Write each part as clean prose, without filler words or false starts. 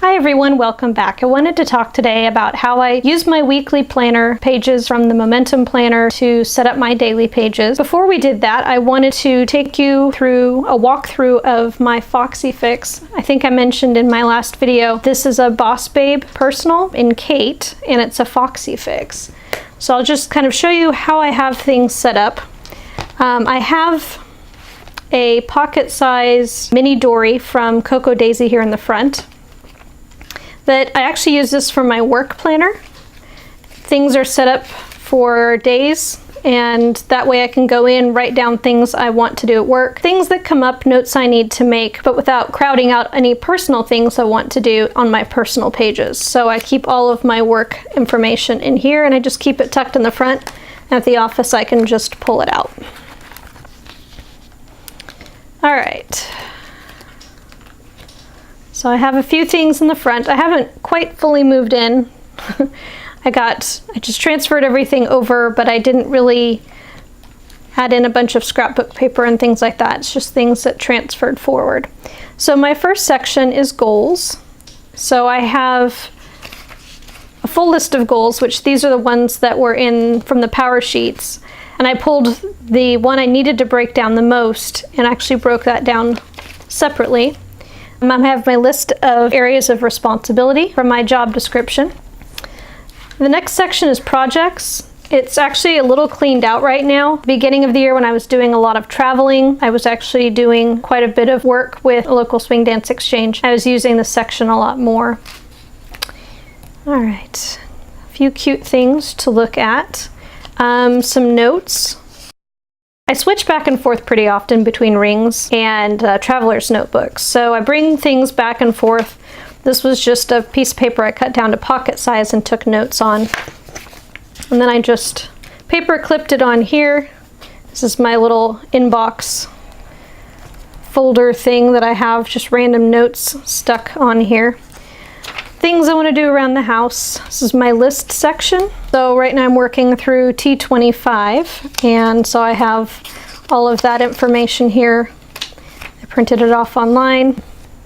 Hi everyone, welcome back. I wanted to talk today about how I use my weekly planner pages from the Momentum Planner to set up my daily pages. Before we did that, I wanted to take you through a walkthrough of my Foxy Fix. I think I mentioned in my last video, this is a Boss Babe Personal in Kate, and it's a Foxy Fix. So I'll just kind of show you how I have things set up. I have a pocket size mini dory from Coco Daisy here in the front. That I actually use this for my work planner. Things are set up for days, and that way I can go in, write down things I want to do at work, things that come up, notes I need to make, but without crowding out any personal things I want to do on my personal pages. So I keep all of my work information in here, and I just keep it tucked in the front. At the office I can just pull it out. All right. So I have a few things in the front. I haven't quite fully moved in. I just transferred everything over, but I didn't really add in a bunch of scrapbook paper and things like that. It's just things that transferred forward. So my first section is goals. So I have a full list of goals, which these are the ones that were in from the power sheets. And I pulled the one I needed to break down the most and actually broke that down separately. I have my list of areas of responsibility from my job description. The next section is projects. It's actually a little cleaned out right now. Beginning of the year when I was doing a lot of traveling, I was actually doing quite a bit of work with a local swing dance exchange. I was using this section a lot more. All right, a few cute things to look at. Some notes. I switch back and forth pretty often between rings and traveler's notebooks. So I bring things back and forth. This was just a piece of paper I cut down to pocket size and took notes on. And then I just paper clipped it on here. This is my little inbox folder thing that I have, just random notes stuck on here. Things I want to do around the house. This is my list section. So right now I'm working through T25, and so I have all of that information here. I printed it off online.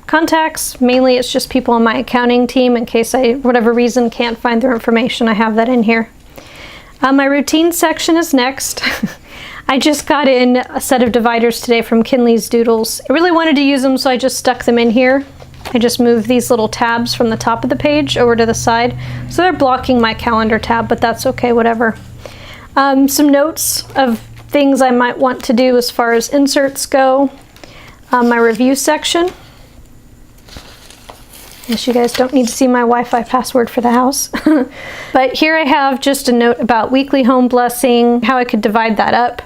Contacts, mainly it's just people on my accounting team in case I, for whatever reason, can't find their information. I have that in here. My routine section is next. I just got in a set of dividers today from Kinley's Doodles. I really wanted to use them, so I just stuck them in here. I just moved these little tabs from the top of the page over to the side. So they're blocking my calendar tab, but that's okay, whatever. Some notes of things I might want to do as far as inserts go. My review section. I guess you guys don't need to see my Wi-Fi password for the house. But here I have just a note about weekly home blessing, how I could divide that up.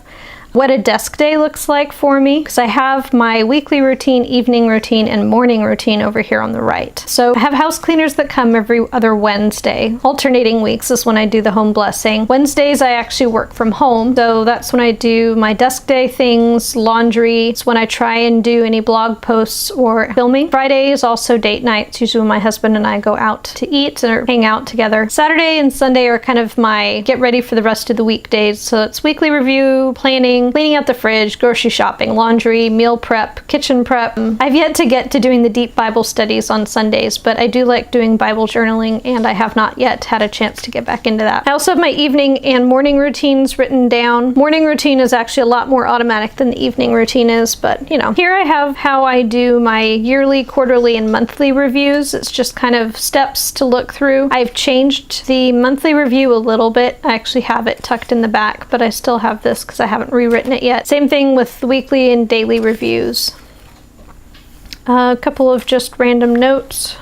What a desk day looks like for me, because I have my weekly routine, evening routine, and morning routine over here on the right. So I have house cleaners that come every other Wednesday. Alternating weeks is when I do the home blessing. Wednesdays I actually work from home, so that's when I do my desk day things, laundry. It's when I try and do any blog posts or filming. Friday is also date nights, usually when my husband and I go out to eat or hang out together. Saturday and Sunday are kind of my get ready for the rest of the weekdays. So it's weekly review, planning, cleaning out the fridge, grocery shopping, laundry, meal prep, kitchen prep. I've yet to get to doing the deep Bible studies on Sundays, but I do like doing Bible journaling, and I have not yet had a chance to get back into that. I also have my evening and morning routines written down. Morning routine is actually a lot more automatic than the evening routine is, but you know. Here I have how I do my yearly, quarterly, and monthly reviews. It's just kind of steps to look through. I've changed the monthly review a little bit. I actually have it tucked in the back, but I still have this because I haven't rewritten it yet. Same thing with the weekly and daily reviews. A couple of just random notes.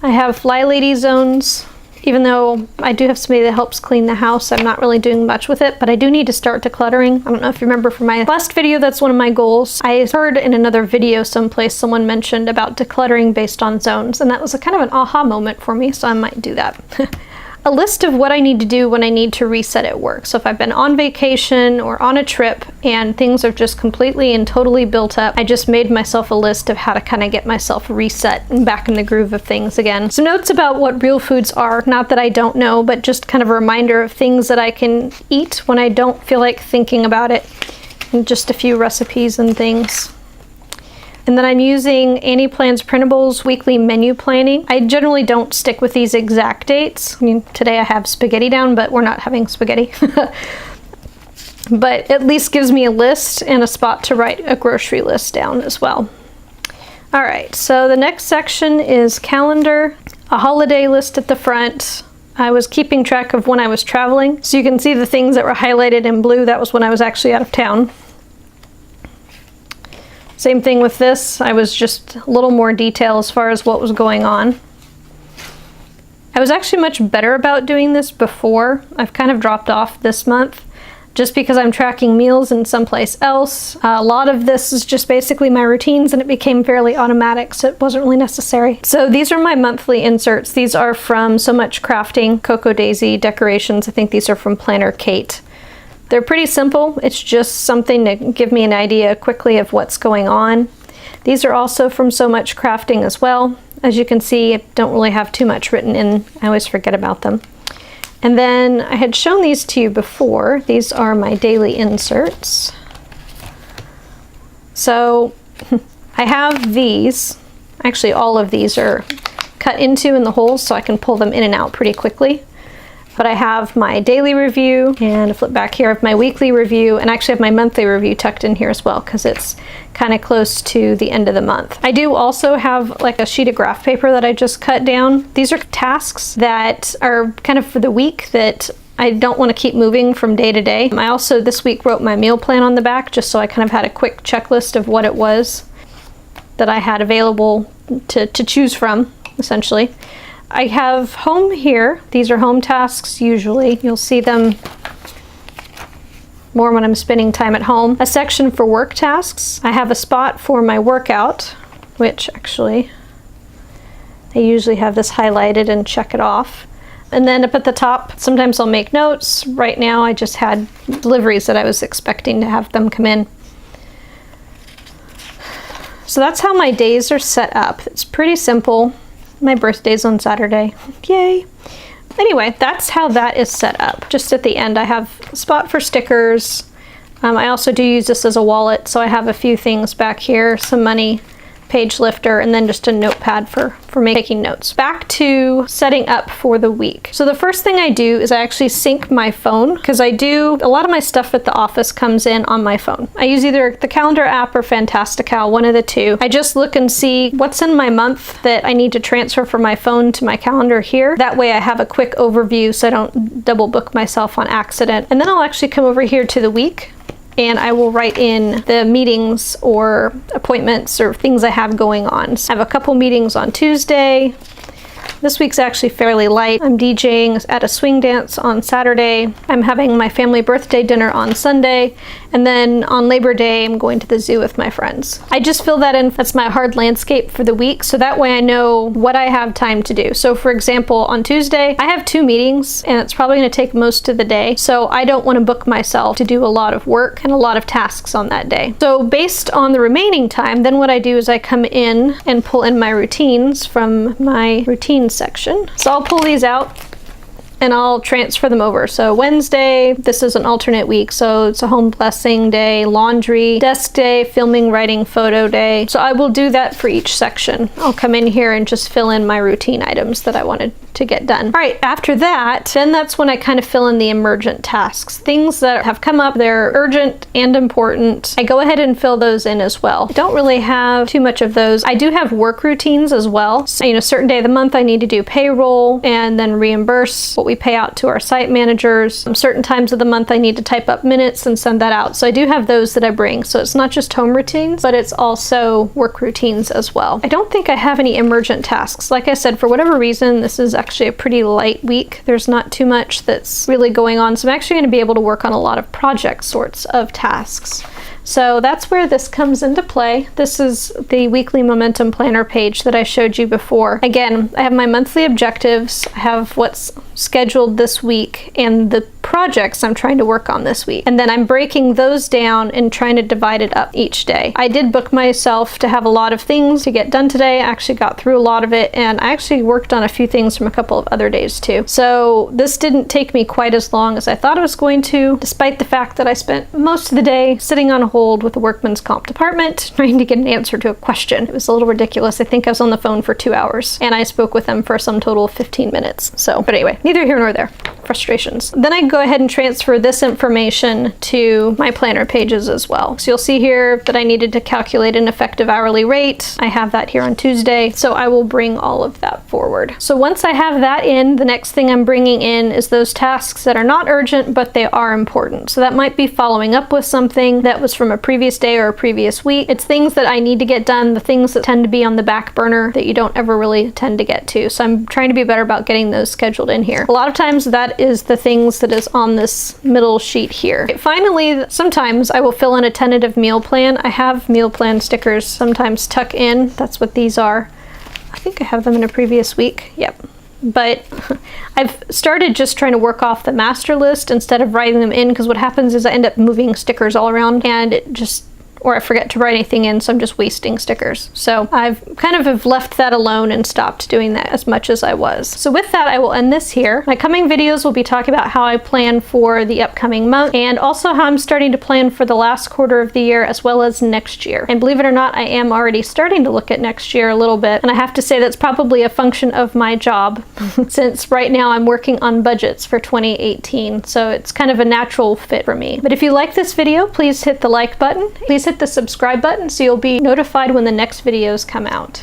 I have Fly Lady zones. Even though I do have somebody that helps clean the house, I'm not really doing much with it, but I do need to start decluttering. I don't know if you remember from my last video, that's one of my goals. I heard in another video someplace someone mentioned about decluttering based on zones, and that was a kind of an aha moment for me, so I might do that. A list of what I need to do when I need to reset at work. So if I've been on vacation or on a trip and things are just completely and totally built up, I just made myself a list of how to kind of get myself reset and back in the groove of things again. Some notes about what real foods are, not that I don't know, but just kind of a reminder of things that I can eat when I don't feel like thinking about it, and just a few recipes and things. And then I'm using Annie Plans Printables weekly menu planning. I generally don't stick with these exact dates. I mean, today I have spaghetti down, but we're not having spaghetti. But at least gives me a list and a spot to write a grocery list down as well. All right, so the next section is calendar, a holiday list at the front. I was keeping track of when I was traveling. So you can see the things that were highlighted in blue, that was when I was actually out of town. Same thing with this. I was just a little more detail as far as what was going on. I was actually much better about doing this before. I've kind of dropped off this month just because I'm tracking meals in someplace else. A lot of this is just basically my routines, and it became fairly automatic, so it wasn't really necessary. So these are my monthly inserts. These are from So Much Crafting, Cocoa Daisy decorations. I think these are from Planner Kate. They're pretty simple. It's just something to give me an idea quickly of what's going on. These are also from So Much Crafting as well. As you can see, I don't really have too much written in. I always forget about them. And then I had shown these to you before. These are my daily inserts. So I have these. Actually, all of these are cut into in the holes, so I can pull them in and out pretty quickly. But I have my daily review, and flip back here, I have my weekly review, and actually have my monthly review tucked in here as well because it's kind of close to the end of the month. I do also have like a sheet of graph paper that I just cut down. These are tasks that are kind of for the week that I don't want to keep moving from day to day. I also this week wrote my meal plan on the back just so I kind of had a quick checklist of what it was that I had available to choose from, essentially. I have home here. These are home tasks usually. You'll see them more when I'm spending time at home. A section for work tasks. I have a spot for my workout, which actually I usually have this highlighted and check it off. And then up at the top, sometimes I'll make notes. Right now I just had deliveries that I was expecting to have them come in. So that's how my days are set up. It's pretty simple. My birthday's on Saturday. Yay! Anyway, that's how that is set up. Just at the end, I have a spot for stickers. I also do use this as a wallet, so I have a few things back here, some money, page lifter, and then just a notepad for making notes. Back to setting up for the week. So the first thing I do is I actually sync my phone, because I do a lot of my stuff at the office comes in on my phone. I use either the calendar app or Fantastical, one of the two. I just look and see what's in my month that I need to transfer from my phone to my calendar here. That way I have a quick overview so I don't double book myself on accident. And then I'll actually come over here to the week, and I will write in the meetings or appointments or things I have going on. So I have a couple meetings on Tuesday. This week's actually fairly light. I'm DJing at a swing dance on Saturday. I'm having my family birthday dinner on Sunday. And then on Labor Day, I'm going to the zoo with my friends. I just fill that in. That's my hard landscape for the week. So that way I know what I have time to do. So for example, on Tuesday, I have 2 meetings and it's probably going to take most of the day. So I don't want to book myself to do a lot of work and a lot of tasks on that day. So based on the remaining time, then what I do is I come in and pull in my routines from my routines section. So I'll pull these out and I'll transfer them over. So Wednesday, this is an alternate week, so it's a home blessing day, laundry, desk day, filming, writing, photo day. So I will do that for each section. I'll come in here and just fill in my routine items that I wanted to get done. All right, after that, then that's when I kind of fill in the emergent tasks. Things that have come up, they're urgent and important. I go ahead and fill those in as well. I don't really have too much of those. I do have work routines as well. So, you know, certain day of the month I need to do payroll and then reimburse what we pay out to our site managers. Certain times of the month I need to type up minutes and send that out. So I do have those that I bring. So it's not just home routines, but it's also work routines as well. I don't think I have any emergent tasks. Like I said, for whatever reason, this is actually a pretty light week. There's not too much that's really going on. So I'm actually going to be able to work on a lot of project sorts of tasks. So that's where this comes into play. This is the weekly momentum planner page that I showed you before. Again, I have my monthly objectives. I have what's scheduled this week and the projects I'm trying to work on this week. And then I'm breaking those down and trying to divide it up each day. I did book myself to have a lot of things to get done today. I actually got through a lot of it, and I actually worked on a few things from a couple of other days too. So this didn't take me quite as long as I thought it was going to, despite the fact that I spent most of the day sitting on hold with the workman's comp department trying to get an answer to a question. It was a little ridiculous. I think I was on the phone for 2 hours, and I spoke with them for some total of 15 minutes. So, but anyway, neither here nor there. Frustrations. Then I go ahead and transfer this information to my planner pages as well. So you'll see here that I needed to calculate an effective hourly rate. I have that here on Tuesday, so I will bring all of that forward. So once I have that in, the next thing I'm bringing in is those tasks that are not urgent, but they are important. So that might be following up with something that was from a previous day or a previous week. It's things that I need to get done, the things that tend to be on the back burner that you don't ever really tend to get to. So I'm trying to be better about getting those scheduled in here. A lot of times that is the things that is on this middle sheet here. Finally, sometimes I will fill in a tentative meal plan. I have meal plan stickers sometimes tuck in. That's what these are. I think I have them in a previous week. Yep. But I've started just trying to work off the master list instead of writing them in, because what happens is I end up moving stickers all around and it just, or I forget to write anything in, so I'm just wasting stickers. So I've kind of have left that alone and stopped doing that as much as I was. So with that, I will end this here. My coming videos will be talking about how I plan for the upcoming month, and also how I'm starting to plan for the last quarter of the year as well as next year. And believe it or not, I am already starting to look at next year a little bit. And I have to say that's probably a function of my job since right now I'm working on budgets for 2018. So it's kind of a natural fit for me. But if you like this video, please hit the like button. Please hit the subscribe button so you'll be notified when the next videos come out.